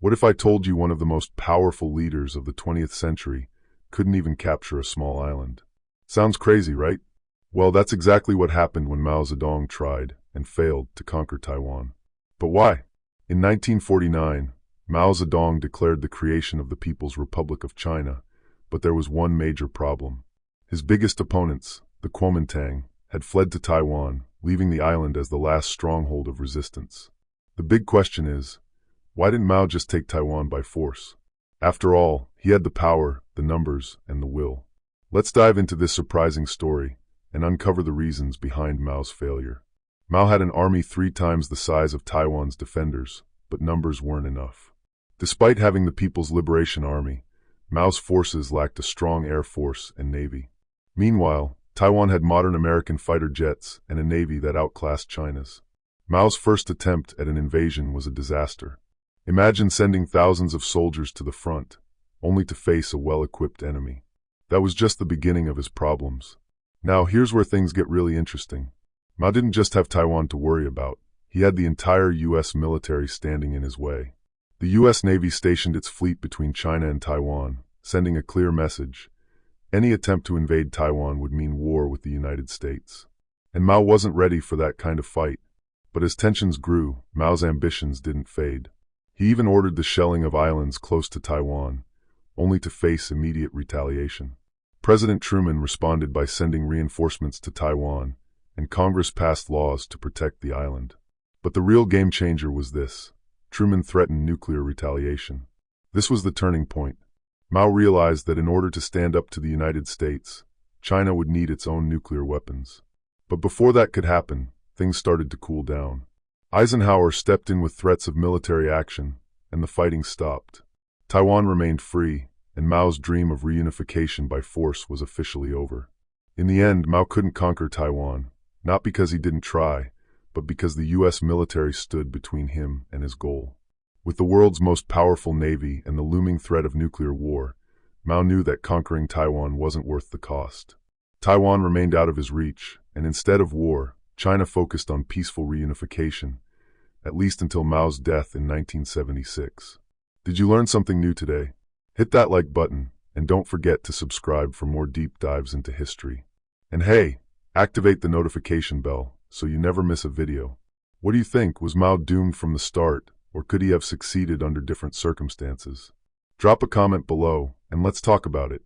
What if I told you one of the most powerful leaders of the 20th century couldn't even capture a small island? Sounds crazy, right? Well, that's exactly what happened when Mao Zedong tried and failed to conquer Taiwan. But why? In 1949, Mao Zedong declared the creation of the People's Republic of China, but there was one major problem. His biggest opponents, the Kuomintang, had fled to Taiwan, leaving the island as the last stronghold of resistance. The big question is, why didn't Mao just take Taiwan by force? After all, he had the power, the numbers, and the will. Let's dive into this surprising story and uncover the reasons behind Mao's failure. Mao had an army 3 times the size of Taiwan's defenders, but numbers weren't enough. Despite having the People's Liberation Army, Mao's forces lacked a strong air force and navy. Meanwhile, Taiwan had modern American fighter jets and a navy that outclassed China's. Mao's first attempt at an invasion was a disaster. Imagine sending thousands of soldiers to the front, only to face a well-equipped enemy. That was just the beginning of his problems. Now here's where things get really interesting. Mao didn't just have Taiwan to worry about. He had the entire U.S. military standing in his way. The U.S. Navy stationed its fleet between China and Taiwan, sending a clear message. Any attempt to invade Taiwan would mean war with the United States. And Mao wasn't ready for that kind of fight. But as tensions grew, Mao's ambitions didn't fade. He even ordered the shelling of islands close to Taiwan, only to face immediate retaliation. President Truman responded by sending reinforcements to Taiwan, and Congress passed laws to protect the island. But the real game changer was this. Truman threatened nuclear retaliation. This was the turning point. Mao realized that in order to stand up to the United States, China would need its own nuclear weapons. But before that could happen, things started to cool down. Eisenhower stepped in with threats of military action, and the fighting stopped. Taiwan remained free, and Mao's dream of reunification by force was officially over. In the end, Mao couldn't conquer Taiwan, not because he didn't try, but because the U.S. military stood between him and his goal. With the world's most powerful navy and the looming threat of nuclear war, Mao knew that conquering Taiwan wasn't worth the cost. Taiwan remained out of his reach, and instead of war, China focused on peaceful reunification, at least until Mao's death in 1976. Did you learn something new today? Hit that like button, and don't forget to subscribe for more deep dives into history. And hey, activate the notification bell so you never miss a video. What do you think? Was Mao doomed from the start, or could he have succeeded under different circumstances? Drop a comment below, and let's talk about it.